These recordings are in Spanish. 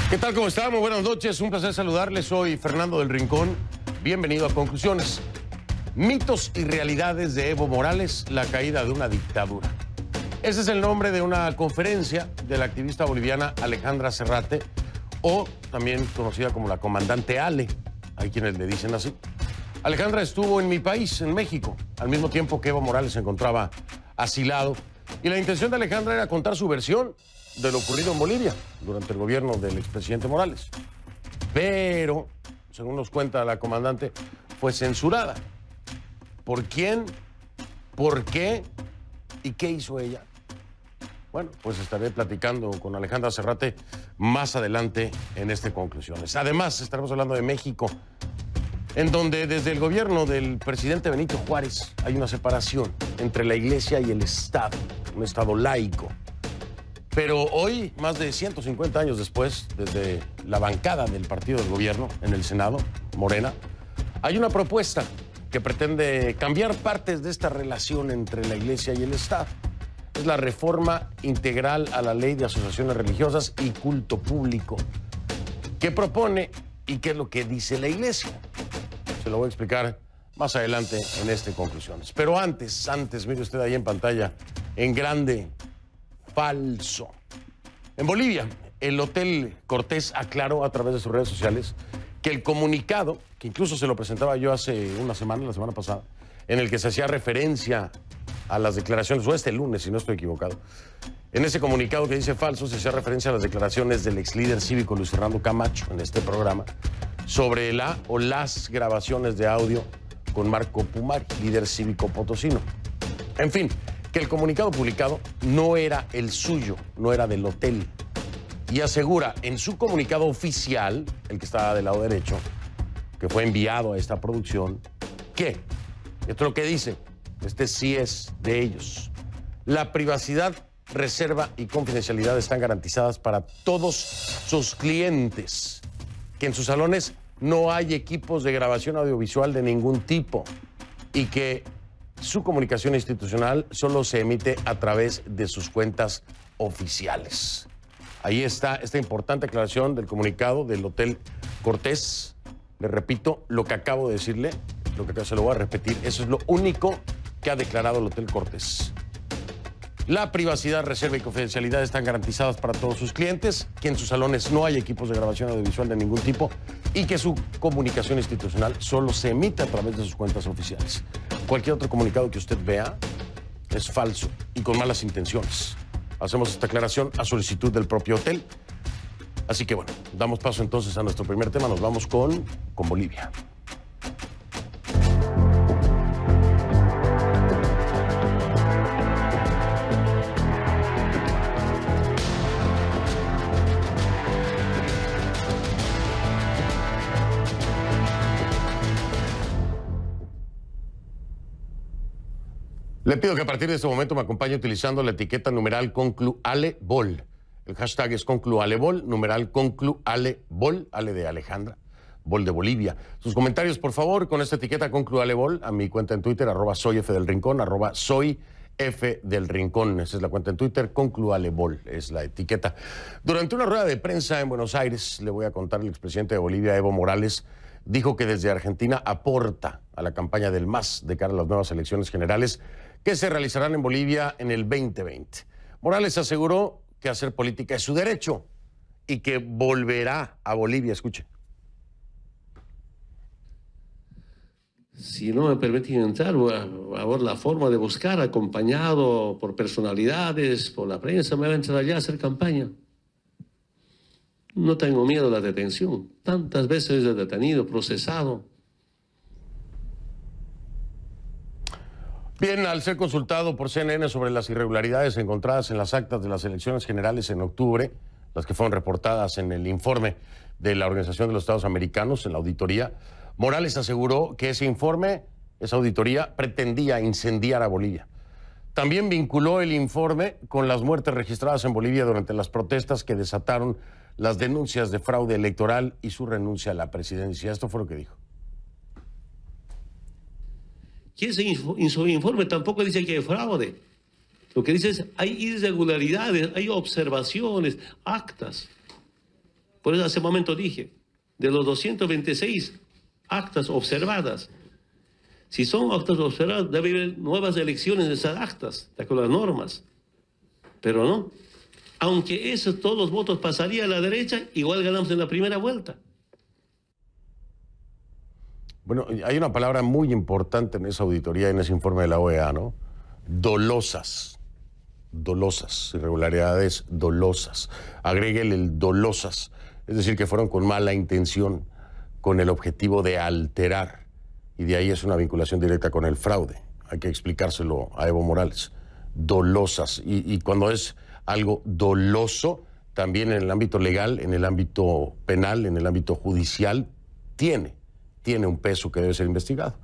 ¿Qué tal? ¿Cómo están? Muy buenas noches. Un placer saludarles. Soy Fernando del Rincón. Bienvenido a Conclusiones. Mitos y realidades de Evo Morales, la caída de una dictadura. Ese es el nombre de una conferencia de la activista boliviana Alejandra Serrate, o también conocida como la comandante Ale. Hay quienes le dicen así. Alejandra estuvo en mi país, en México, al mismo tiempo que Evo Morales se encontraba asilado. Y la intención de Alejandra era contar su versión de lo ocurrido en Bolivia durante el gobierno del expresidente Morales. Pero, según nos cuenta la comandante, fue censurada. ¿Por quién? ¿Por qué? ¿Y qué hizo ella? Bueno, pues estaré platicando con Alejandra Serrate más adelante en este Conclusiones. Además, estaremos hablando de México, en donde desde el gobierno del presidente Benito Juárez hay una separación entre la Iglesia y el Estado, un Estado laico. Pero hoy, más de 150 años después, desde la bancada del partido del gobierno en el Senado, Morena, hay una propuesta que pretende cambiar partes de esta relación entre la Iglesia y el Estado. Es la reforma integral a la ley de asociaciones religiosas y culto público. ¿Qué propone y qué es lo que dice la Iglesia? Se lo voy a explicar más adelante en este Conclusiones. Pero antes, mire usted ahí en pantalla, en grande, falso. En Bolivia, el Hotel Cortés aclaró a través de sus redes sociales que el comunicado, que incluso se lo presentaba yo hace una semana, la semana pasada, en el que se hacía referencia a las declaraciones, o este lunes, si no estoy equivocado, en ese comunicado que dice falso, se hacía referencia a las declaraciones del ex líder cívico Luis Fernando Camacho en este programa sobre la o las grabaciones de audio con Marco Pumari, líder cívico potosino. En fin, que el comunicado publicado no era el suyo, no era del hotel. Y asegura en su comunicado oficial, el que está del lado derecho, que fue enviado a esta producción, que, esto es lo que dice, este sí es de ellos. La privacidad, reserva y confidencialidad están garantizadas para todos sus clientes. Que en sus salones no hay equipos de grabación audiovisual de ningún tipo. Y que su comunicación institucional solo se emite a través de sus cuentas oficiales. Ahí está esta importante aclaración del comunicado del Hotel Cortés. Le repito lo que acabo de decirle, lo que se lo voy a repetir. Eso es lo único que ha declarado el Hotel Cortés. La privacidad, reserva y confidencialidad están garantizadas para todos sus clientes, que en sus salones no hay equipos de grabación audiovisual de ningún tipo y que su comunicación institucional solo se emite a través de sus cuentas oficiales. Cualquier otro comunicado que usted vea es falso y con malas intenciones. Hacemos esta aclaración a solicitud del propio hotel. Así que bueno, damos paso entonces a nuestro primer tema. Nos vamos con Bolivia. Le pido que a partir de este momento me acompañe utilizando la etiqueta numeral conclualebol. El hashtag es conclualebol, numeral conclualebol, Ale de Alejandra, Bol de Bolivia. Sus comentarios, por favor, con esta etiqueta conclualebol, a mi cuenta en Twitter, @soyfdelrincón, @soyfdelrincón. Esa es la cuenta en Twitter, conclualebol, es la etiqueta. Durante una rueda de prensa en Buenos Aires, le voy a contar, el expresidente de Bolivia, Evo Morales, dijo que desde Argentina aporta a la campaña del MAS de cara a las nuevas elecciones generales que se realizarán en Bolivia en el 2020. Morales aseguró que hacer política es su derecho y que volverá a Bolivia. Escuche. Si no me permiten entrar, voy a ver la forma de buscar, acompañado por personalidades, por la prensa, me voy a entrar allá a hacer campaña. No tengo miedo a la detención. Tantas veces he detenido, procesado. Bien, al ser consultado por CNN sobre las irregularidades encontradas en las actas de las elecciones generales en octubre, las que fueron reportadas en el informe de la Organización de los Estados Americanos, en la auditoría, Morales aseguró que ese informe, esa auditoría, pretendía incendiar a Bolivia. También vinculó el informe con las muertes registradas en Bolivia durante las protestas que desataron las denuncias de fraude electoral y su renuncia a la presidencia. Esto fue lo que dijo. Y en su informe tampoco dice que hay fraude. Lo que dice es hay irregularidades, hay observaciones, actas. Por eso hace un momento dije, de los 226 actas observadas, si son actas observadas, debe haber nuevas elecciones de esas actas, de acuerdo a las normas. Pero no. Aunque todos los votos pasarían a la derecha, igual ganamos en la primera vuelta. Bueno, hay una palabra muy importante en esa auditoría, en ese informe de la OEA, ¿no? Dolosas. Dolosas. Irregularidades dolosas. Agréguele el dolosas. Es decir, que fueron con mala intención, con el objetivo de alterar. Y de ahí es una vinculación directa con el fraude. Hay que explicárselo a Evo Morales. Dolosas. Y cuando es algo doloso, también en el ámbito legal, en el ámbito penal, en el ámbito judicial, tiene un peso que debe ser investigado.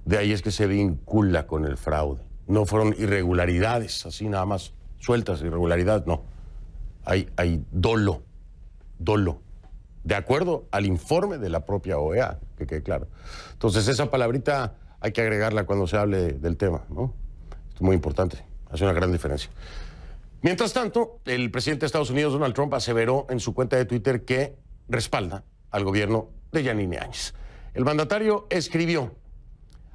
De ahí es que se vincula con el fraude. No fueron irregularidades, así nada más sueltas, irregularidades, no. Hay dolo. De acuerdo al informe de la propia OEA, que quede claro. Entonces, esa palabrita hay que agregarla cuando se hable del tema, ¿no? Esto es muy importante, hace una gran diferencia. Mientras tanto, el presidente de Estados Unidos, Donald Trump, aseveró en su cuenta de Twitter que respalda al gobierno de Yanine Áñez. El mandatario escribió: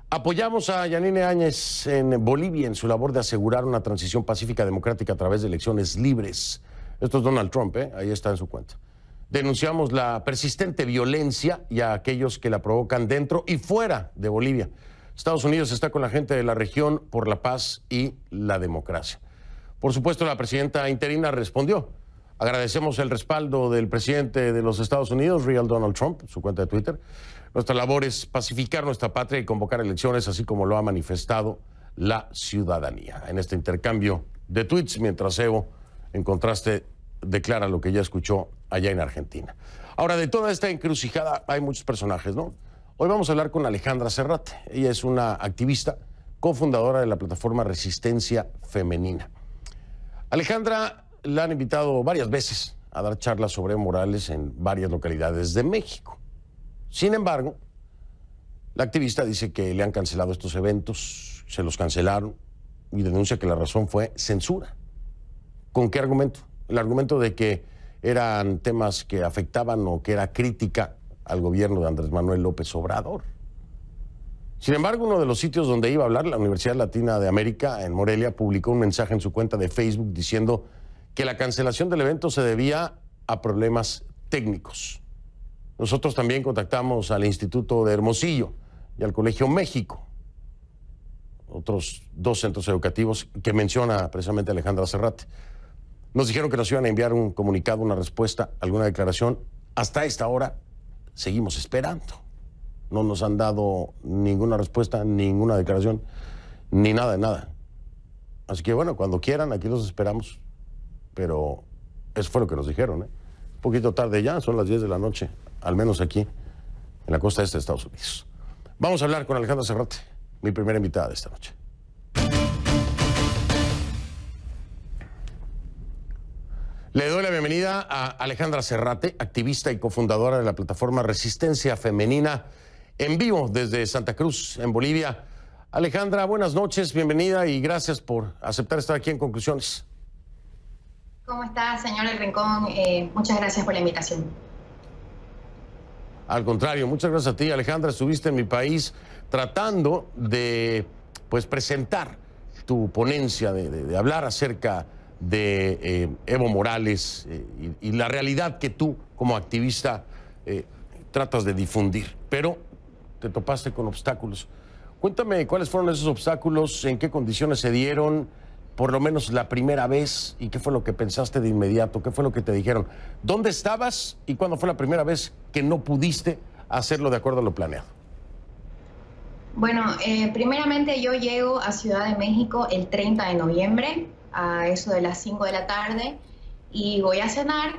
apoyamos a Yanine Áñez en Bolivia en su labor de asegurar una transición pacífica democrática a través de elecciones libres. Esto es Donald Trump, ahí está en su cuenta. Denunciamos la persistente violencia y a aquellos que la provocan dentro y fuera de Bolivia. Estados Unidos está con la gente de la región por la paz y la democracia. Por supuesto, la presidenta interina respondió: agradecemos el respaldo del presidente de los Estados Unidos, Real Donald Trump, su cuenta de Twitter. Nuestra labor es pacificar nuestra patria y convocar elecciones, así como lo ha manifestado la ciudadanía. En este intercambio de tweets, mientras Evo, en contraste, declara lo que ya escuchó allá en Argentina. Ahora, de toda esta encrucijada hay muchos personajes, ¿no? Hoy vamos a hablar con Alejandra Serrate. Ella es una activista, cofundadora de la plataforma Resistencia Femenina. Alejandra la han invitado varias veces a dar charlas sobre Evo Morales en varias localidades de México. Sin embargo, la activista dice que le han cancelado estos eventos, se los cancelaron, y denuncia que la razón fue censura. ¿Con qué argumento? El argumento de que eran temas que afectaban o que era crítica al gobierno de Andrés Manuel López Obrador. Sin embargo, uno de los sitios donde iba a hablar, la Universidad Latina de América, en Morelia, publicó un mensaje en su cuenta de Facebook diciendo que la cancelación del evento se debía a problemas técnicos. Nosotros también contactamos al Instituto de Hermosillo y al Colegio México, otros dos centros educativos que menciona precisamente Alejandra Serrate. Nos dijeron que nos iban a enviar un comunicado, una respuesta, alguna declaración. Hasta esta hora seguimos esperando. No nos han dado ninguna respuesta, ninguna declaración, ni nada de nada. Así que bueno, cuando quieran, aquí los esperamos. Pero eso fue lo que nos dijeron, Un poquito tarde ya, son las 10 de la noche, al menos aquí, en la costa este de Estados Unidos. Vamos a hablar con Alejandra Serrate, mi primera invitada de esta noche. Le doy la bienvenida a Alejandra Serrate, activista y cofundadora de la plataforma Resistencia Femenina, en vivo desde Santa Cruz, en Bolivia. Alejandra, buenas noches, bienvenida y gracias por aceptar estar aquí en Conclusiones. ¿Cómo está, señor El Rincón? Muchas gracias por la invitación. Al contrario, muchas gracias a ti, Alejandra. Estuviste en mi país tratando de presentar tu ponencia, de hablar acerca de Evo Morales y la realidad que tú, como activista, tratas de difundir. Pero te topaste con obstáculos. Cuéntame cuáles fueron esos obstáculos, en qué condiciones se dieron, por lo menos la primera vez, y qué fue lo que pensaste de inmediato, qué fue lo que te dijeron. ¿Dónde estabas y cuándo fue la primera vez que no pudiste hacerlo de acuerdo a lo planeado? Bueno, primeramente yo llego a Ciudad de México el 30 de noviembre, a eso de las 5 de la tarde, y voy a cenar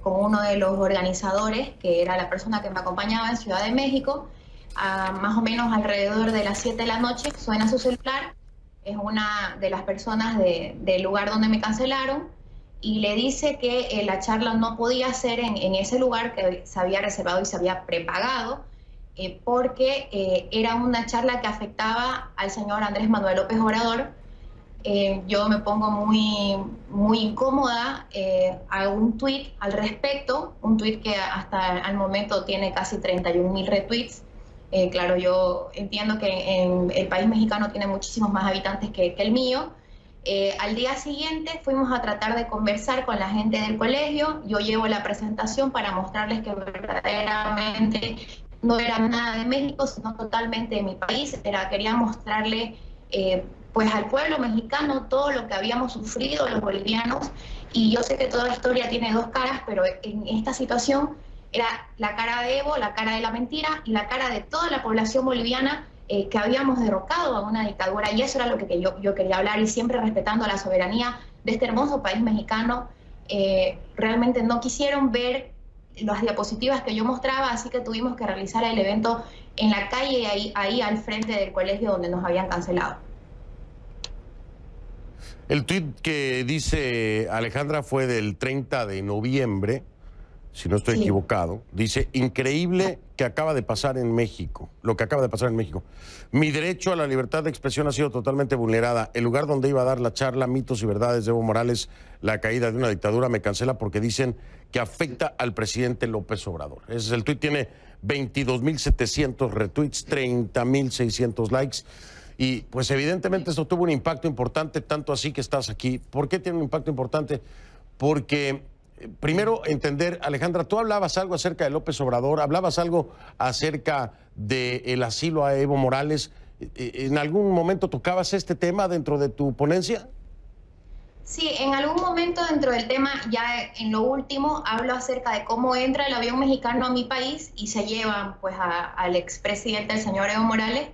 con uno de los organizadores, que era la persona que me acompañaba en Ciudad de México. Más o menos alrededor de las 7 de la noche suena su celular. Es una de las personas del lugar donde me cancelaron y le dice que la charla no podía ser en ese lugar que se había reservado y se había prepagado porque era una charla que afectaba al señor Andrés Manuel López Obrador yo me pongo muy incómoda, hago un tweet al respecto, un tweet que hasta el momento tiene casi 31.000 retweets. Claro, yo entiendo que en el país mexicano tiene muchísimos más habitantes que el mío. Al día siguiente fuimos a tratar de conversar con la gente del colegio. Yo llevo la presentación para mostrarles que verdaderamente no era nada de México, sino totalmente de mi país. Quería mostrarle pues al pueblo mexicano todo lo que habíamos sufrido los bolivianos. Y yo sé que toda historia tiene dos caras, pero en esta situación era la cara de Evo, la cara de la mentira y la cara de toda la población boliviana, que habíamos derrocado a una dictadura, y eso era lo que yo quería hablar, y siempre respetando la soberanía de este hermoso país mexicano. Realmente no quisieron ver las diapositivas que yo mostraba, así que tuvimos que realizar el evento en la calle, ahí al frente del colegio donde nos habían cancelado. El tuit que dice Alejandra fue del 30 de noviembre, si no estoy equivocado. Dice: increíble que acaba de pasar en México, lo que acaba de pasar en México. Mi derecho a la libertad de expresión ha sido totalmente vulnerada. El lugar donde iba a dar la charla Mitos y Verdades de Evo Morales, la caída de una dictadura, me cancela porque dicen que afecta al presidente López Obrador. Ese es el tuit, tiene 22.700 retweets, 30.600 likes. Y pues evidentemente esto tuvo un impacto importante, tanto así que estás aquí. ¿Por qué tiene un impacto importante? Porque primero entender, Alejandra, tú hablabas algo acerca de López Obrador, hablabas algo acerca del asilo a Evo Morales. ¿En algún momento tocabas este tema dentro de tu ponencia? Sí, en algún momento dentro del tema, ya en lo último, hablo acerca de cómo entra el avión mexicano a mi país y se llevan pues al expresidente, el señor Evo Morales.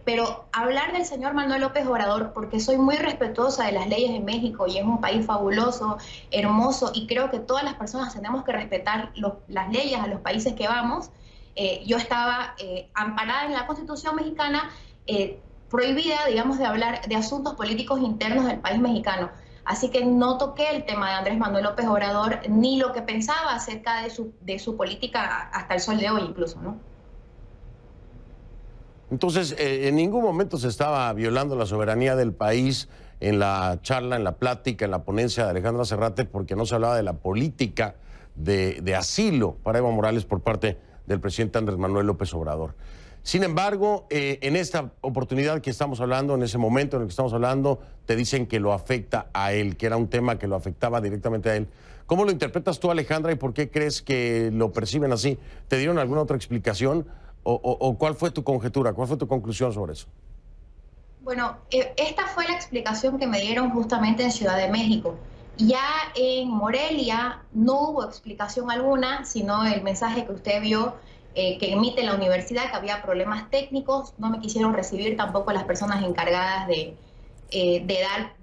Pero hablar del señor Manuel López Obrador, porque soy muy respetuosa de las leyes de México y es un país fabuloso, hermoso, y creo que todas las personas tenemos que respetar las leyes a los países que vamos. Yo estaba amparada en la Constitución mexicana, prohibida, digamos, de hablar de asuntos políticos internos del país mexicano. Así que no toqué el tema de Andrés Manuel López Obrador, ni lo que pensaba acerca de su política hasta el sol de hoy incluso, ¿no? Entonces, en ningún momento se estaba violando la soberanía del país en la charla, en la plática, en la ponencia de Alejandra Serrate, porque no se hablaba de la política de asilo para Evo Morales por parte del presidente Andrés Manuel López Obrador. Sin embargo, en esta oportunidad que estamos hablando, en ese momento en el que estamos hablando, te dicen que lo afecta a él, que era un tema que lo afectaba directamente a él. ¿Cómo lo interpretas tú, Alejandra, y por qué crees que lo perciben así? ¿Te dieron alguna otra explicación? ¿O cuál fue tu conjetura? ¿Cuál fue tu conclusión sobre eso? Bueno, esta fue la explicación que me dieron justamente en Ciudad de México. Ya en Morelia no hubo explicación alguna, sino el mensaje que usted vio que emite la universidad, que había problemas técnicos. No me quisieron recibir tampoco las personas encargadas de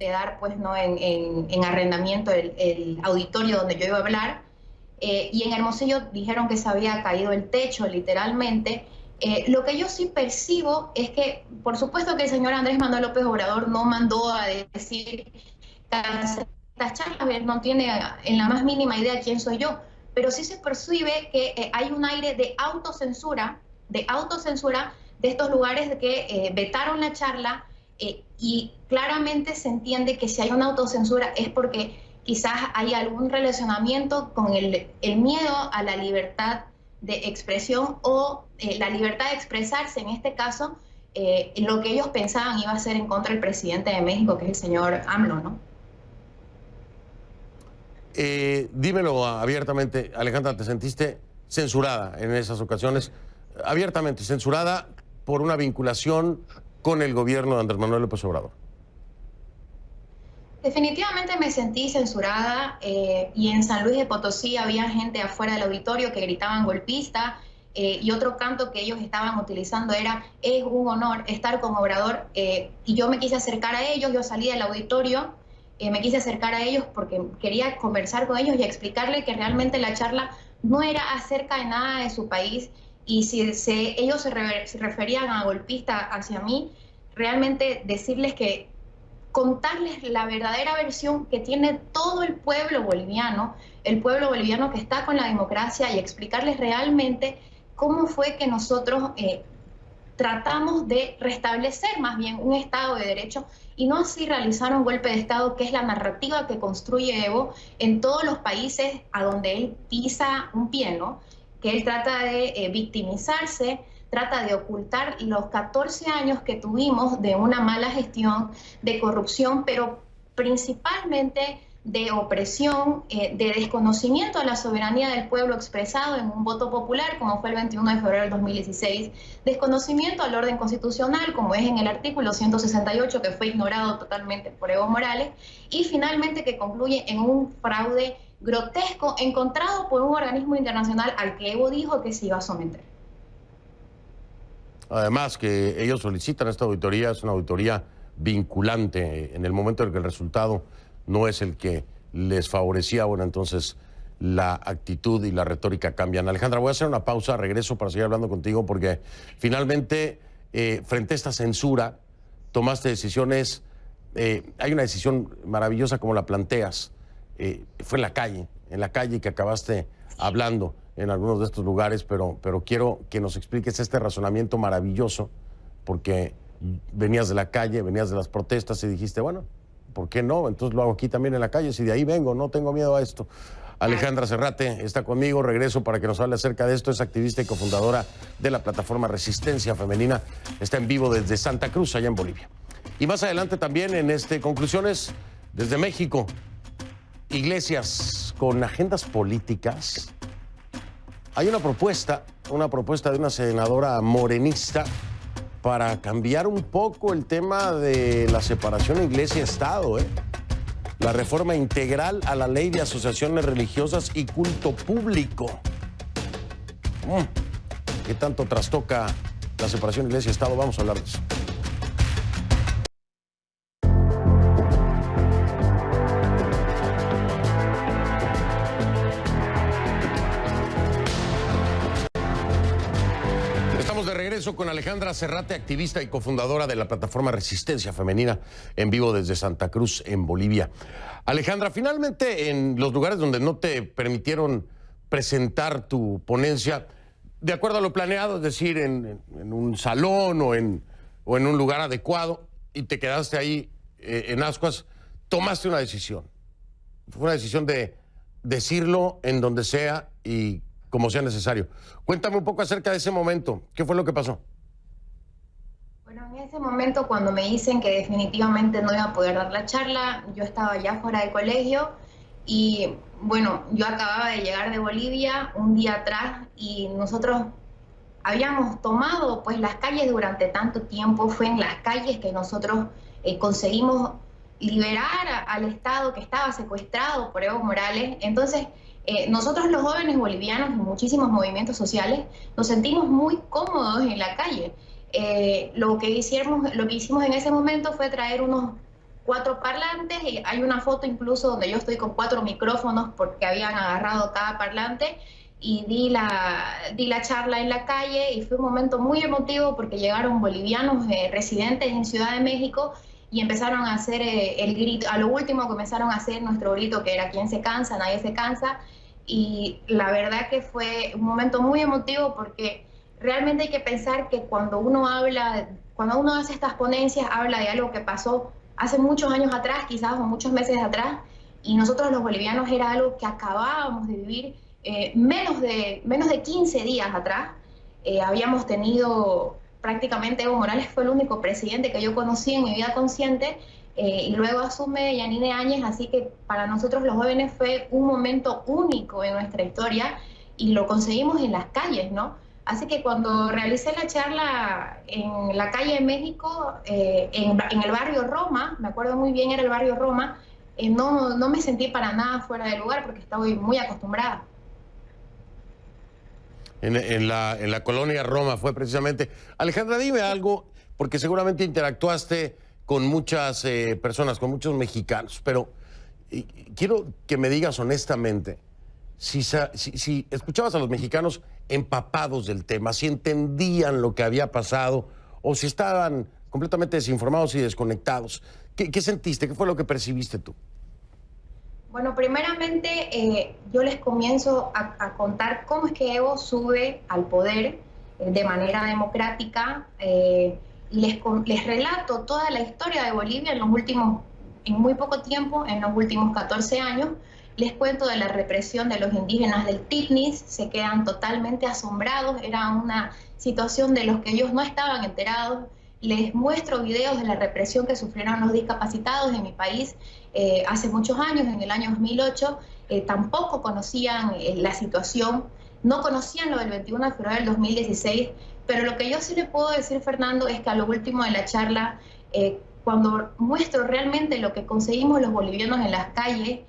dar pues, ¿no? en arrendamiento el auditorio donde yo iba a hablar. Y en Hermosillo dijeron que se había caído el techo, literalmente. Lo que yo sí percibo es que, por supuesto que el señor Andrés Manuel López Obrador no mandó a decir estas charlas, él no tiene en la más mínima idea quién soy yo, pero sí se percibe que hay un aire de autocensura de estos lugares que vetaron la charla, y claramente se entiende que si hay una autocensura es porque quizás hay algún relacionamiento con el miedo a la libertad de expresión o la libertad de expresarse, en este caso, lo que ellos pensaban iba a ser en contra del presidente de México, que es el señor AMLO, ¿no? Dímelo abiertamente, Alejandra, ¿te sentiste censurada en esas ocasiones? Abiertamente, censurada por una vinculación con el gobierno de Andrés Manuel López Obrador. Definitivamente me sentí censurada, y en San Luis de Potosí había gente afuera del auditorio que gritaban golpista, y otro canto que ellos estaban utilizando era: es un honor estar con Obrador, y yo me quise acercar a ellos, yo salí del auditorio, me quise acercar a ellos porque quería conversar con ellos y explicarles que realmente la charla no era acerca de nada de su país, y si ellos se referían a golpista hacia mí, realmente decirles que contarles la verdadera versión que tiene todo el pueblo boliviano que está con la democracia, y explicarles realmente cómo fue que nosotros tratamos de restablecer más bien un Estado de Derecho y no así realizar un golpe de Estado, que es la narrativa que construye Evo en todos los países a donde él pisa un pie, ¿no? Que él trata de victimizarse, trata de ocultar los 14 años que tuvimos de una mala gestión, de corrupción, pero principalmente de opresión, de desconocimiento a la soberanía del pueblo expresado en un voto popular, como fue el 21 de febrero del 2016, desconocimiento al orden constitucional, como es en el artículo 168, que fue ignorado totalmente por Evo Morales, y finalmente que concluye en un fraude grotesco encontrado por un organismo internacional al que Evo dijo que se iba a someter. Además que ellos solicitan esta auditoría, es una auditoría vinculante en el momento en que el resultado no es el que les favorecía. Bueno, entonces la actitud y la retórica cambian. Alejandra, voy a hacer una pausa, regreso para seguir hablando contigo, porque finalmente, frente a esta censura, tomaste decisiones. Hay una decisión maravillosa como la planteas. Fue en la calle que acabaste hablando en algunos de estos lugares, pero quiero que nos expliques este razonamiento maravilloso, porque venías de la calle, venías de las protestas y dijiste, bueno, ¿por qué no? Entonces lo hago aquí también en la calle, si de ahí vengo, no tengo miedo a esto. Alejandra Serrate está conmigo, regreso para que nos hable acerca de esto, es activista y cofundadora de la plataforma Resistencia Femenina, está en vivo desde Santa Cruz, allá en Bolivia. Y más adelante también en Conclusiones desde México, iglesias con agendas políticas. Hay una propuesta de una senadora morenista para cambiar un poco el tema de la separación iglesia-estado, la reforma integral a la ley de asociaciones religiosas y culto público. ¿Qué tanto trastoca la separación iglesia-estado? Vamos a hablar de eso. Con Alejandra Serrate, activista y cofundadora de la plataforma Resistencia Femenina, en vivo desde Santa Cruz, en Bolivia. Alejandra, finalmente en los lugares donde no te permitieron presentar tu ponencia, de acuerdo a lo planeado, es decir, en un salón o en un lugar adecuado, y te quedaste ahí en ascuas, tomaste una decisión. Fue una decisión de decirlo en donde sea y como sea necesario. Cuéntame un poco acerca de ese momento. ¿Qué fue lo que pasó? Bueno, en ese momento, cuando me dicen que definitivamente no iba a poder dar la charla, yo estaba ya fuera del colegio y, bueno, yo acababa de llegar de Bolivia un día atrás y nosotros habíamos tomado pues las calles durante tanto tiempo. Fue en las calles que nosotros conseguimos liberar al Estado que estaba secuestrado por Evo Morales. Entonces, nosotros los jóvenes bolivianos en muchísimos movimientos sociales nos sentimos muy cómodos en la calle. Lo que hicimos en ese momento fue traer unos 4 parlantes, y hay una foto incluso donde yo estoy con 4 micrófonos porque habían agarrado cada parlante, y di la charla en la calle, y fue un momento muy emotivo porque llegaron bolivianos residentes en Ciudad de México y empezaron a hacer el grito. A lo último comenzaron a hacer nuestro grito, que era "¿Quién se cansa? Nadie se cansa". Y la verdad que fue un momento muy emotivo, porque realmente hay que pensar que cuando uno hace estas ponencias, habla de algo que pasó hace muchos años atrás, quizás, o muchos meses atrás, y nosotros los bolivianos era algo que acabábamos de vivir menos de 15 días atrás. Habíamos tenido prácticamente, Evo Morales fue el único presidente que yo conocí en mi vida consciente, y luego asume Yanine Áñez, así que para nosotros los jóvenes fue un momento único en nuestra historia y lo conseguimos en las calles, ¿no? Así que cuando realicé la charla en la calle de México, en el barrio Roma, me acuerdo muy bien, era el barrio Roma, no me sentí para nada fuera de lugar porque estaba muy acostumbrada. En la colonia Roma fue precisamente. Alejandra, dime algo, porque seguramente interactuaste con muchas personas, con muchos mexicanos, pero quiero que me digas honestamente si escuchabas a los mexicanos empapados del tema, si entendían lo que había pasado o si estaban completamente desinformados y desconectados. ¿Qué sentiste? ¿Qué fue lo que percibiste tú? Bueno, primeramente yo les comienzo a contar cómo es que Evo sube al poder de manera democrática. Les relato toda la historia de Bolivia en muy poco tiempo, en los últimos 14 años. Les cuento de la represión de los indígenas del Tignis, se quedan totalmente asombrados, era una situación de los que ellos no estaban enterados. Les muestro videos de la represión que sufrieron los discapacitados en mi país hace muchos años, en el año 2008. Tampoco conocían la situación, no conocían lo del 21 de febrero del 2016, pero lo que yo sí le puedo decir, Fernando, es que a lo último de la charla, cuando muestro realmente lo que conseguimos los bolivianos en las calles,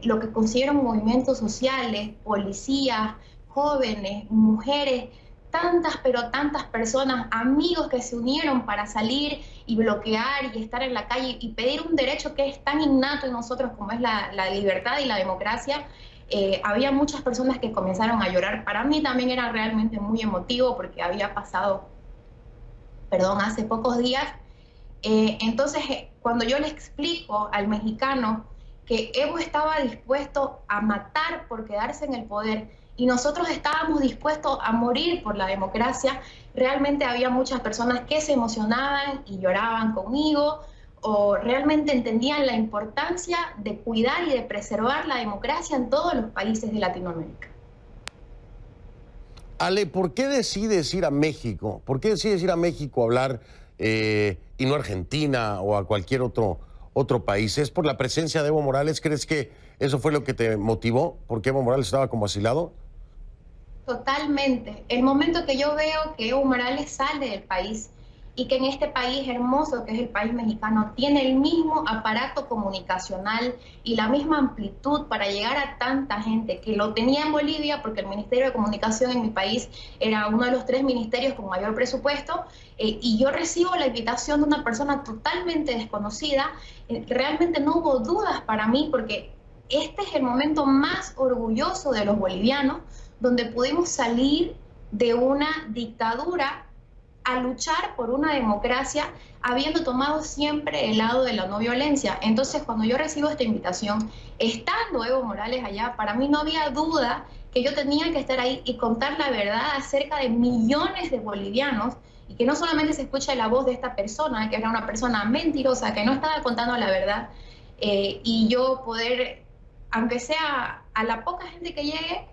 lo que consiguieron movimientos sociales, policías, jóvenes, mujeres, tantas, pero tantas personas, amigos que se unieron para salir y bloquear y estar en la calle y pedir un derecho que es tan innato en nosotros como es la libertad y la democracia. Había muchas personas que comenzaron a llorar. Para mí también era realmente muy emotivo porque había pasado, hace pocos días. Entonces, cuando yo le explico al mexicano que Evo estaba dispuesto a matar por quedarse en el poder y nosotros estábamos dispuestos a morir por la democracia, realmente había muchas personas que se emocionaban y lloraban conmigo, o realmente entendían la importancia de cuidar y de preservar la democracia en todos los países de Latinoamérica. Ale, ¿por qué decides ir a México? ¿Por qué decides ir a México a hablar y no a Argentina o a cualquier otro país? ¿Es por la presencia de Evo Morales? ¿Crees que eso fue lo que te motivó? ¿Porque Evo Morales estaba como asilado? Totalmente. El momento que yo veo que Evo Morales sale del país y que en este país hermoso que es el país mexicano tiene el mismo aparato comunicacional y la misma amplitud para llegar a tanta gente que lo tenía en Bolivia, porque el Ministerio de Comunicación en mi país era uno de los 3 ministerios con mayor presupuesto, y yo recibo la invitación de una persona totalmente desconocida. Realmente no hubo dudas para mí, porque este es el momento más orgulloso de los bolivianos, donde pudimos salir de una dictadura a luchar por una democracia, habiendo tomado siempre el lado de la no violencia. Entonces, cuando yo recibo esta invitación, estando Evo Morales allá, para mí no había duda que yo tenía que estar ahí y contar la verdad acerca de millones de bolivianos, y que no solamente se escuche la voz de esta persona, que era una persona mentirosa, que no estaba contando la verdad, y yo poder, aunque sea a la poca gente que llegue,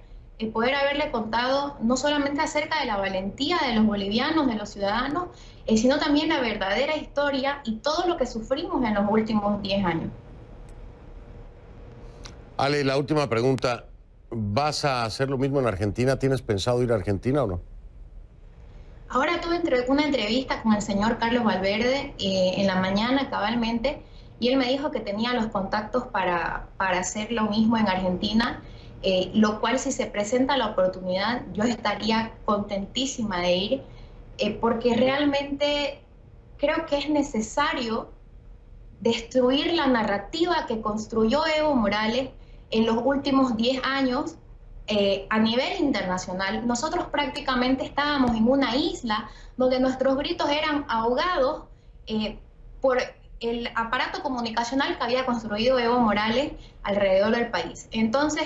poder haberle contado no solamente acerca de la valentía de los bolivianos, de los ciudadanos, sino también la verdadera historia y todo lo que sufrimos en los últimos 10 años. Ale, la última pregunta. ¿Vas a hacer lo mismo en Argentina? ¿Tienes pensado ir a Argentina o no? Ahora tuve una entrevista con el señor Carlos Valverde en la mañana cabalmente, y él me dijo que tenía los contactos para hacer lo mismo en Argentina. Lo cual, si se presenta la oportunidad, yo estaría contentísima de ir, porque realmente creo que es necesario destruir la narrativa que construyó Evo Morales en los últimos 10 años a nivel internacional. Nosotros prácticamente estábamos en una isla donde nuestros gritos eran ahogados por el aparato comunicacional que había construido Evo Morales alrededor del país. Entonces,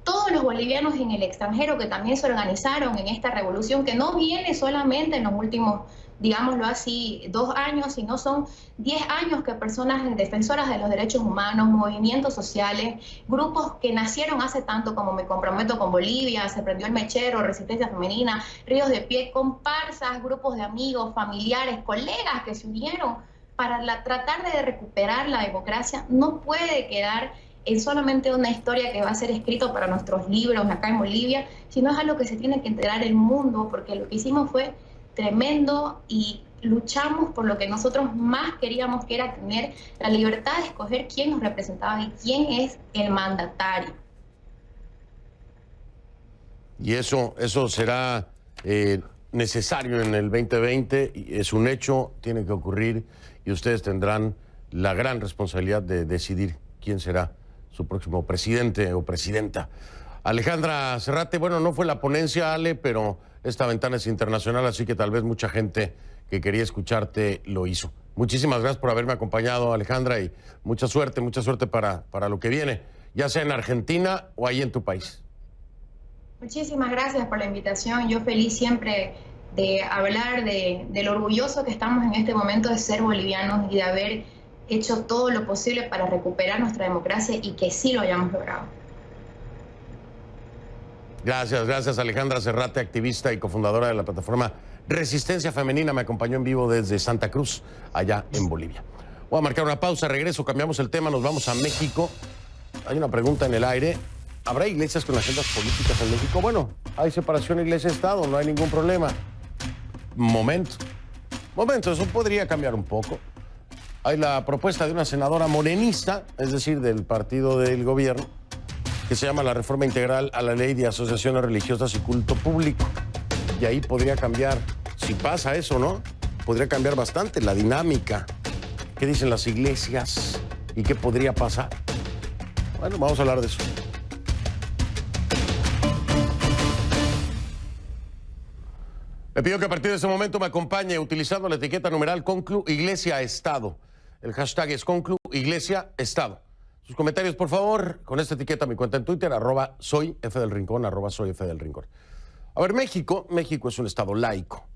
todos los bolivianos en el extranjero que también se organizaron en esta revolución, que no viene solamente en los últimos, digámoslo así, 2 años, sino son 10 años que personas defensoras de los derechos humanos, movimientos sociales, grupos que nacieron hace tanto como Me Comprometo con Bolivia, Se Prendió el Mechero, Resistencia Femenina, Ríos de Pie, comparsas, grupos de amigos, familiares, colegas que se unieron para tratar de recuperar la democracia, no puede quedar es solamente una historia que va a ser escrito para nuestros libros acá en Bolivia, sino es algo que se tiene que enterar el mundo, porque lo que hicimos fue tremendo y luchamos por lo que nosotros más queríamos, que era tener la libertad de escoger quién nos representaba y quién es el mandatario. Y eso será necesario en el 2020, y es un hecho, tiene que ocurrir, y ustedes tendrán la gran responsabilidad de decidir quién será su próximo presidente o presidenta. Alejandra Serrate, bueno, no fue la ponencia, Ale, pero esta ventana es internacional, así que tal vez mucha gente que quería escucharte lo hizo. Muchísimas gracias por haberme acompañado, Alejandra, y mucha suerte para lo que viene, ya sea en Argentina o ahí en tu país. Muchísimas gracias por la invitación. Yo feliz siempre de hablar de lo orgulloso que estamos en este momento de ser bolivianos y de haber hecho todo lo posible para recuperar nuestra democracia y que sí lo hayamos logrado. Gracias Alejandra Serrate, activista y cofundadora de la plataforma Resistencia Femenina. Me acompañó en vivo desde Santa Cruz, allá en Bolivia. Voy a marcar una pausa, regreso, cambiamos el tema, nos vamos a México. Hay una pregunta en el aire. ¿Habrá iglesias con agendas políticas en México? Bueno, hay separación iglesia-estado, no hay ningún problema. Momento, eso podría cambiar un poco. Hay la propuesta de una senadora morenista, es decir, del partido del gobierno, que se llama la reforma integral a la ley de asociaciones religiosas y culto público. Y ahí podría cambiar, si pasa eso, ¿no? Podría cambiar bastante la dinámica. ¿Qué dicen las iglesias? ¿Y qué podría pasar? Bueno, vamos a hablar de eso. Le pido que a partir de ese momento me acompañe utilizando la etiqueta numeral Conclu Iglesia Estado. El hashtag es Conclu Iglesia Estado. Sus comentarios, por favor, con esta etiqueta, mi cuenta en Twitter, @soyfdelrincón, @soyfdelrincón. A ver, México es un estado laico.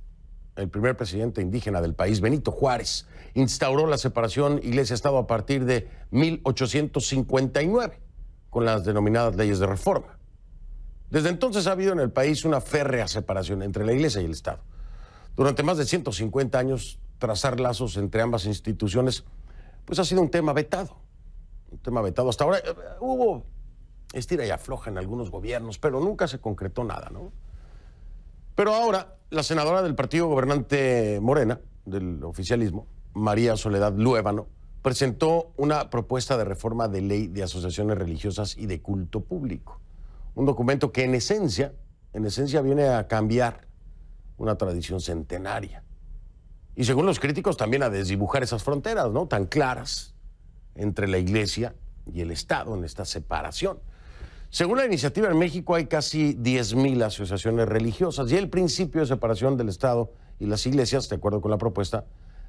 El primer presidente indígena del país, Benito Juárez, instauró la separación iglesia-estado a partir de 1859, con las denominadas leyes de reforma. Desde entonces ha habido en el país una férrea separación entre la iglesia y el Estado. Durante más de 150 años, trazar lazos entre ambas instituciones, pues ha sido un tema vetado. Un tema vetado. Hasta ahora hubo estira y afloja en algunos gobiernos, pero nunca se concretó nada, ¿no? Pero ahora, la senadora del partido gobernante Morena, del oficialismo, María Soledad Luébano, presentó una propuesta de reforma de ley de asociaciones religiosas y de culto público. Un documento que en esencia viene a cambiar una tradición centenaria. Y según los críticos también a desdibujar esas fronteras, ¿no?, tan claras entre la iglesia y el Estado en esta separación. Según la iniciativa, en México hay casi 10,000 asociaciones religiosas y el principio de separación del Estado y las iglesias, de acuerdo con la propuesta,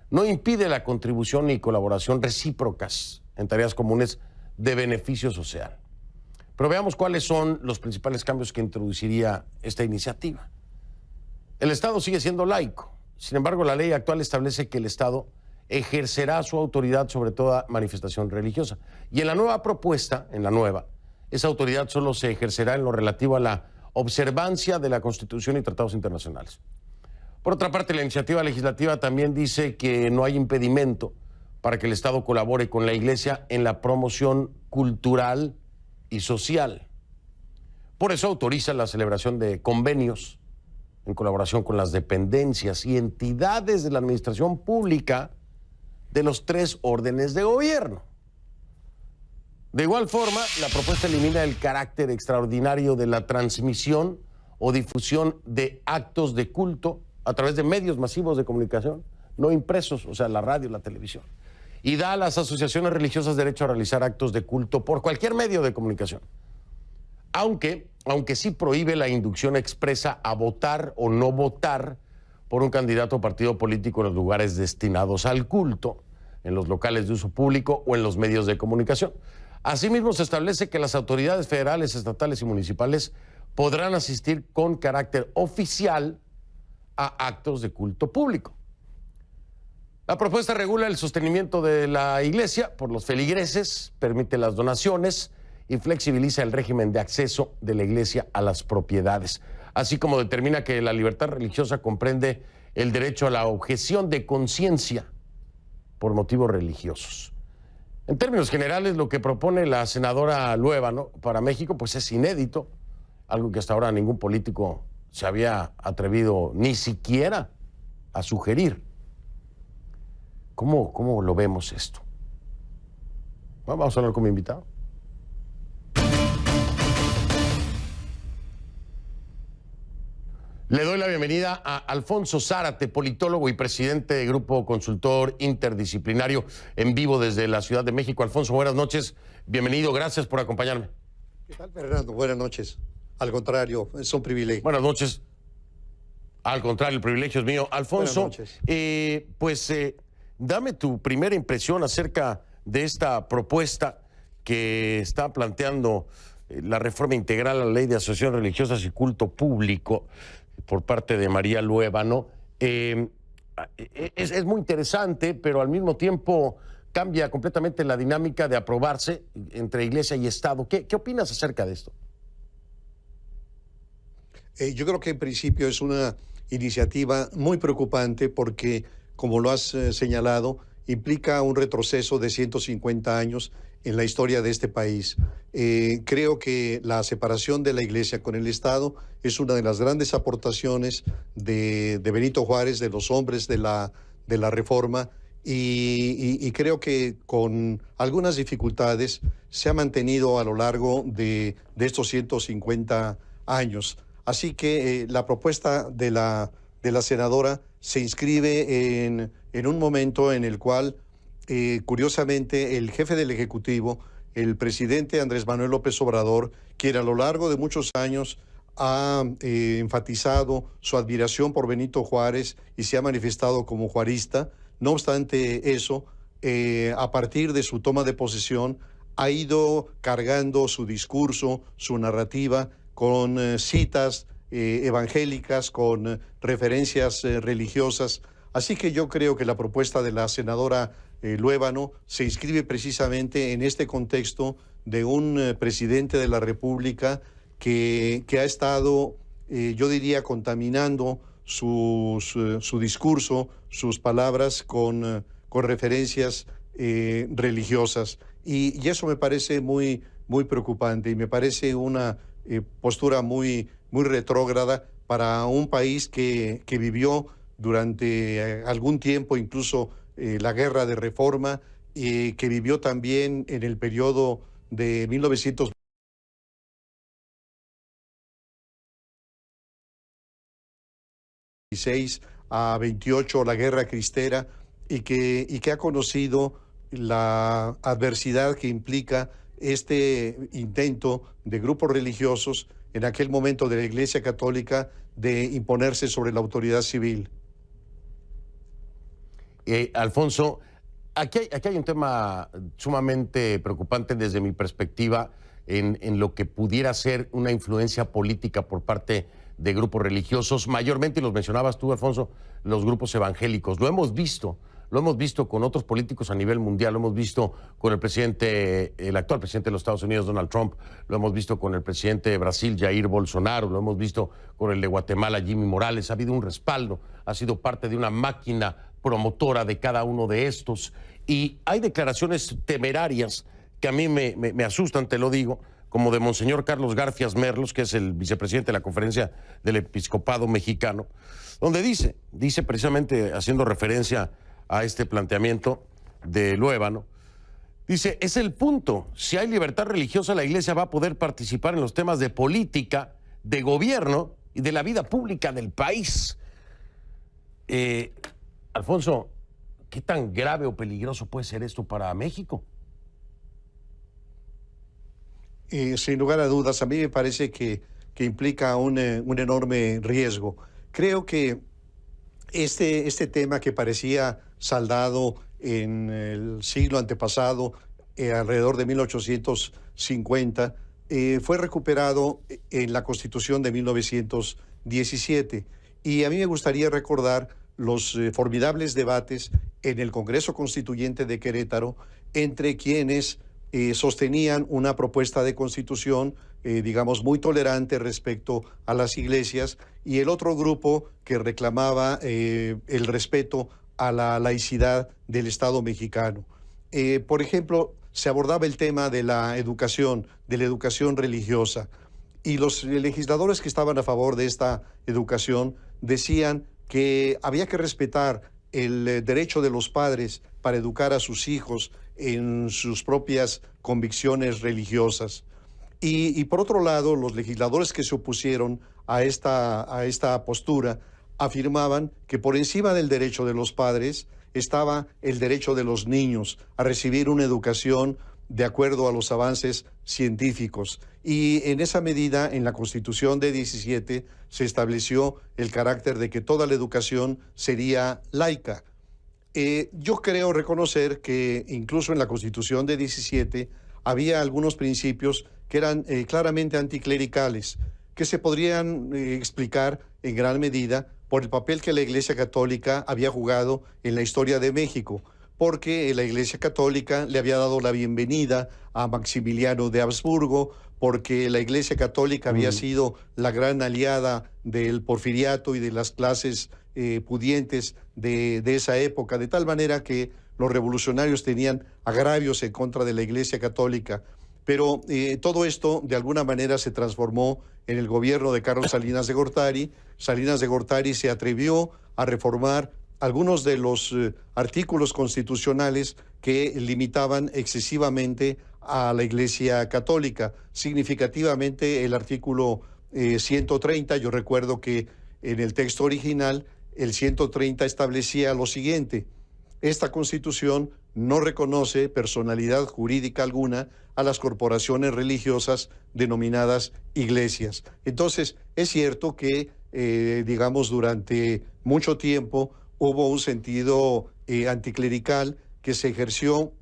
no impide la contribución y colaboración recíprocas en tareas comunes de beneficio social. Pero veamos cuáles son los principales cambios que introduciría esta iniciativa. El Estado sigue siendo laico. Sin embargo, la ley actual establece que el Estado ejercerá su autoridad sobre toda manifestación religiosa. Y en la nueva propuesta, esa autoridad solo se ejercerá en lo relativo a la observancia de la Constitución y tratados internacionales. Por otra parte, la iniciativa legislativa también dice que no hay impedimento para que el Estado colabore con la Iglesia en la promoción cultural y social. Por eso autoriza la celebración de convenios en colaboración con las dependencias y entidades de la administración pública de los 3 órdenes de gobierno. De igual forma, la propuesta elimina el carácter extraordinario de la transmisión o difusión de actos de culto a través de medios masivos de comunicación, no impresos, o sea, la radio, la televisión, y da a las asociaciones religiosas derecho a realizar actos de culto por cualquier medio de comunicación. Aunque sí prohíbe la inducción expresa a votar o no votar por un candidato o partido político en los lugares destinados al culto, en los locales de uso público o en los medios de comunicación. Asimismo, se establece que las autoridades federales, estatales y municipales podrán asistir con carácter oficial a actos de culto público. La propuesta regula el sostenimiento de la iglesia por los feligreses, permite las donaciones y flexibiliza el régimen de acceso de la iglesia a las propiedades, así como determina que la libertad religiosa comprende el derecho a la objeción de conciencia por motivos religiosos. En términos generales, lo que propone la senadora Luébano para México pues es inédito, algo que hasta ahora ningún político se había atrevido ni siquiera a sugerir. ¿Cómo lo vemos esto? Bueno, vamos a hablar con mi invitado. Le doy la bienvenida a Alfonso Zárate, politólogo y presidente de Grupo Consultor Interdisciplinario, en vivo desde la Ciudad de México. Alfonso, buenas noches, bienvenido, gracias por acompañarme. ¿Qué tal, Fernando? Buenas noches. Al contrario, es un privilegio. Buenas noches. Al contrario, el privilegio es mío. Alfonso, dame tu primera impresión acerca de esta propuesta que está planteando la reforma integral a la ley de asociaciones religiosas y culto público por parte de María Luébano. Es muy interesante, pero al mismo tiempo cambia completamente la dinámica de aprobarse entre Iglesia y Estado. ¿Qué opinas acerca de esto? Yo creo que en principio es una iniciativa muy preocupante porque, como lo has señalado, implica un retroceso de 150 años en la historia de este país. Creo que la separación de la Iglesia con el Estado es una de las grandes aportaciones de Benito Juárez, de los hombres de la Reforma, y creo que con algunas dificultades se ha mantenido a lo largo de estos 150 años. Así que la propuesta de la senadora se inscribe en un momento en el cual, curiosamente, el jefe del Ejecutivo, el presidente Andrés Manuel López Obrador, quien a lo largo de muchos años ha enfatizado su admiración por Benito Juárez y se ha manifestado como juarista. No obstante eso, a partir de su toma de posesión, ha ido cargando su discurso, su narrativa, con citas evangélicas, con referencias religiosas. Así que yo creo que la propuesta de la senadora Luébano se inscribe precisamente en este contexto de un presidente de la República que ha estado, yo diría, contaminando su discurso, sus palabras con referencias religiosas. Y eso me parece muy, muy preocupante y me parece una postura muy, muy retrógrada para un país que vivió durante algún tiempo incluso la guerra de reforma, y que vivió también en el periodo de 1916 a 28, la guerra cristera, y que ha conocido la adversidad que implica este intento de grupos religiosos en aquel momento de la Iglesia Católica de imponerse sobre la autoridad civil. Alfonso, aquí hay un tema sumamente preocupante desde mi perspectiva en lo que pudiera ser una influencia política por parte de grupos religiosos, mayormente, y los mencionabas tú, Alfonso, los grupos evangélicos. Lo hemos visto con otros políticos a nivel mundial, lo hemos visto con el actual presidente de los Estados Unidos, Donald Trump, lo hemos visto con el presidente de Brasil, Jair Bolsonaro, lo hemos visto con el de Guatemala, Jimmy Morales. Ha habido un respaldo, ha sido parte de una máquina promotora de cada uno de estos. Y hay declaraciones temerarias que a mí me asustan, te lo digo, como de Monseñor Carlos Garfias Merlos, que es el vicepresidente de la Conferencia del Episcopado Mexicano, donde dice precisamente, haciendo referencia a este planteamiento de Luébano, dice: es el punto. Si hay libertad religiosa, la Iglesia va a poder participar en los temas de política, de gobierno y de la vida pública del país. Alfonso, ¿qué tan grave o peligroso puede ser esto para México? Sin lugar a dudas, a mí me parece que implica un enorme riesgo. Creo que este tema, que parecía saldado en el siglo antepasado, alrededor de 1850, fue recuperado en la Constitución de 1917. Y a mí me gustaría recordar los formidables debates en el Congreso Constituyente de Querétaro entre quienes sostenían una propuesta de constitución, digamos, muy tolerante respecto a las iglesias, y el otro grupo que reclamaba el respeto a la laicidad del Estado mexicano. Por ejemplo, se abordaba el tema de la educación religiosa, y los legisladores que estaban a favor de esta educación decían que había que respetar el derecho de los padres para educar a sus hijos en sus propias convicciones religiosas. Y por otro lado, los legisladores que se opusieron a esta postura afirmaban que por encima del derecho de los padres estaba el derecho de los niños a recibir una educación de acuerdo a los avances científicos. Y en esa medida, en la Constitución de 17, se estableció el carácter de que toda la educación sería laica. Yo creo reconocer que incluso en la Constitución de 17 había algunos principios que eran claramente anticlericales, que se podrían explicar en gran medida por el papel que la Iglesia Católica había jugado en la historia de México, porque la Iglesia Católica le había dado la bienvenida a Maximiliano de Habsburgo, porque la Iglesia Católica había sido la gran aliada del porfiriato y de las clases pudientes de esa época, de tal manera que los revolucionarios tenían agravios en contra de la Iglesia Católica. Pero todo esto de alguna manera se transformó en el gobierno de Carlos Salinas de Gortari. Salinas de Gortari se atrevió a reformar algunos de los artículos constitucionales que limitaban excesivamente a la Iglesia Católica. Significativamente el artículo 130, yo recuerdo que en el texto original el 130 establecía lo siguiente: esta Constitución no reconoce personalidad jurídica alguna a las corporaciones religiosas denominadas iglesias. Entonces, es cierto que, digamos, durante mucho tiempo hubo un sentido anticlerical que se ejerció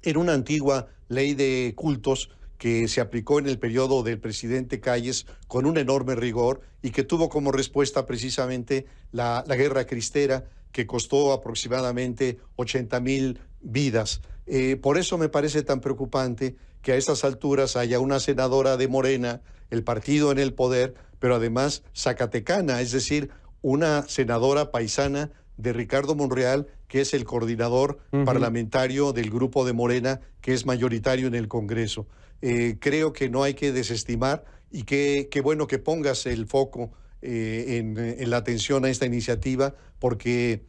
en una antigua ley de cultos que se aplicó en el periodo del presidente Calles con un enorme rigor y que tuvo como respuesta precisamente la guerra cristera, que costó aproximadamente 80,000 vidas. Por eso me parece tan preocupante que a estas alturas haya una senadora de Morena, el partido en el poder, pero además zacatecana, es decir, una senadora paisana de Ricardo Monreal, que es el coordinador parlamentario del grupo de Morena, que es mayoritario en el Congreso. Creo que no hay que desestimar y qué bueno que pongas el foco en la atención a esta iniciativa, porque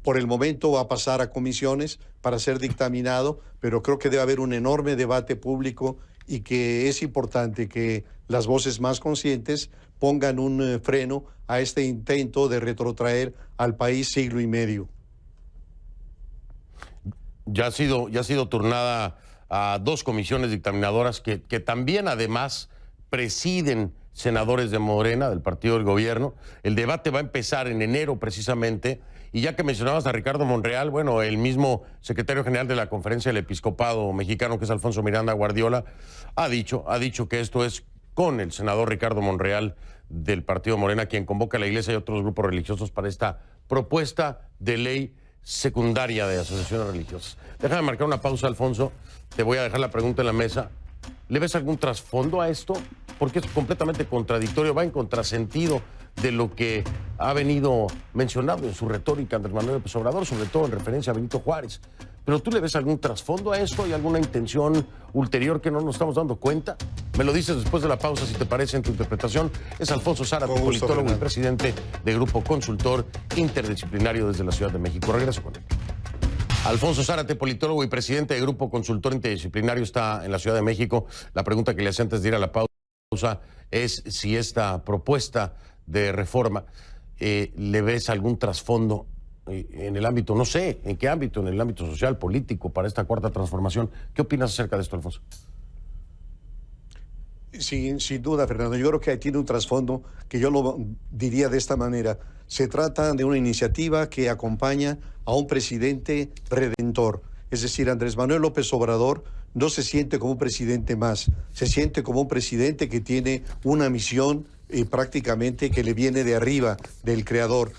por el momento va a pasar a comisiones para ser dictaminado, pero creo que debe haber un enorme debate público y que es importante que las voces más conscientes pongan un freno a este intento de retrotraer al país siglo y medio. Ya ha sido turnada a 2 comisiones dictaminadoras que también además presiden senadores de Morena, del partido del gobierno. El debate va a empezar en enero precisamente, y ya que mencionabas a Ricardo Monreal, bueno, el mismo secretario general de la Conferencia del Episcopado Mexicano, que es Alfonso Miranda Guardiola, ha dicho que esto es con el senador Ricardo Monreal del partido Morena, quien convoca a la Iglesia y otros grupos religiosos para esta propuesta de ley secundaria de asociaciones religiosas. Déjame marcar una pausa, Alfonso. Te voy a dejar la pregunta en la mesa. ¿Le ves algún trasfondo a esto? Porque es completamente contradictorio, va en contrasentido de lo que ha venido mencionando en su retórica Andrés Manuel López Obrador, sobre todo en referencia a Benito Juárez. ¿Pero tú le ves algún trasfondo a esto? ¿Hay alguna intención ulterior que no nos estamos dando cuenta? Me lo dices después de la pausa, si te parece, en tu interpretación. Es Alfonso Zárate, politólogo y presidente de Grupo Consultor Interdisciplinario desde la Ciudad de México. Regreso con él. Alfonso Zárate, politólogo y presidente de Grupo Consultor Interdisciplinario, está en la Ciudad de México. La pregunta que le hacía antes de ir a la pausa es si esta propuesta de reforma le ves algún trasfondo en el ámbito, no sé, en qué ámbito, en el ámbito social, político, para esta cuarta transformación. ¿Qué opinas acerca de esto, Alfonso? Sin duda, Fernando. Yo creo que tiene un trasfondo que yo lo diría de esta manera. Se trata de una iniciativa que acompaña a un presidente redentor. Es decir, Andrés Manuel López Obrador no se siente como un presidente más, se siente como un presidente que tiene una misión prácticamente que le viene de arriba, del creador.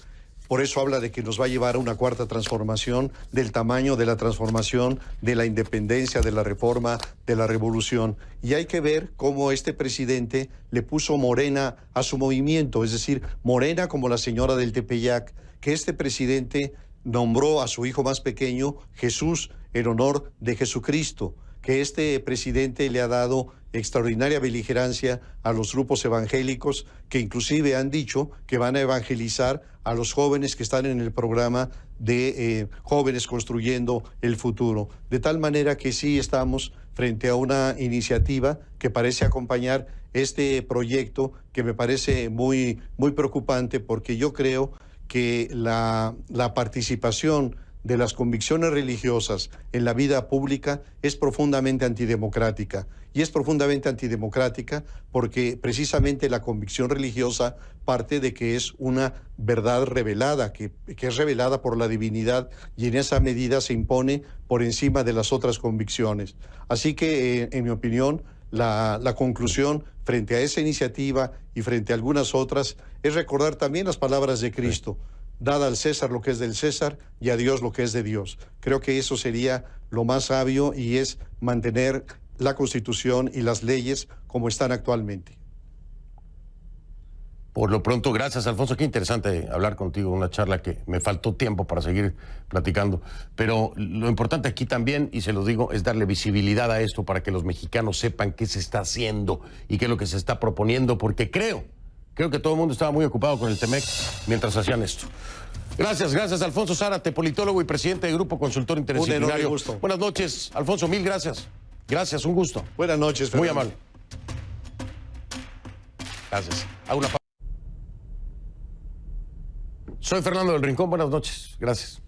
Por eso habla de que nos va a llevar a una cuarta transformación del tamaño de la transformación, de la independencia, de la reforma, de la revolución. Y hay que ver cómo este presidente le puso Morena a su movimiento, es decir, Morena como la señora del Tepeyac, que este presidente nombró a su hijo más pequeño Jesús en honor de Jesucristo, que este presidente le ha dado extraordinaria beligerancia a los grupos evangélicos, que inclusive han dicho que van a evangelizar a los jóvenes que están en el programa de Jóvenes Construyendo el Futuro. De tal manera que sí estamos frente a una iniciativa que parece acompañar este proyecto, que me parece muy preocupante, porque yo creo que la participación de las convicciones religiosas en la vida pública es profundamente antidemocrática. Y es profundamente antidemocrática porque precisamente la convicción religiosa parte de que es una verdad revelada, que es revelada por la divinidad, y en esa medida se impone por encima de las otras convicciones. Así que, en mi opinión, la conclusión frente a esa iniciativa y frente a algunas otras es recordar también las palabras de Cristo. Dad al César lo que es del César y a Dios lo que es de Dios. Creo que eso sería lo más sabio y es mantener la Constitución y las leyes como están actualmente. Por lo pronto, gracias, Alfonso. Qué interesante hablar contigo, una charla que me faltó tiempo para seguir platicando. Pero lo importante aquí también, y se lo digo, es darle visibilidad a esto para que los mexicanos sepan qué se está haciendo y qué es lo que se está proponiendo, porque creo que todo el mundo estaba muy ocupado con el TEMEC mientras hacían esto. Gracias, Alfonso Zárate, politólogo y presidente del Grupo Consultor Interdisciplinario. Un enorme gusto. Buenas noches, Alfonso, mil gracias. Gracias, un gusto. Buenas noches, Fernando. Muy amable. Gracias. Hago una pausa. Soy Fernando del Rincón, buenas noches. Gracias.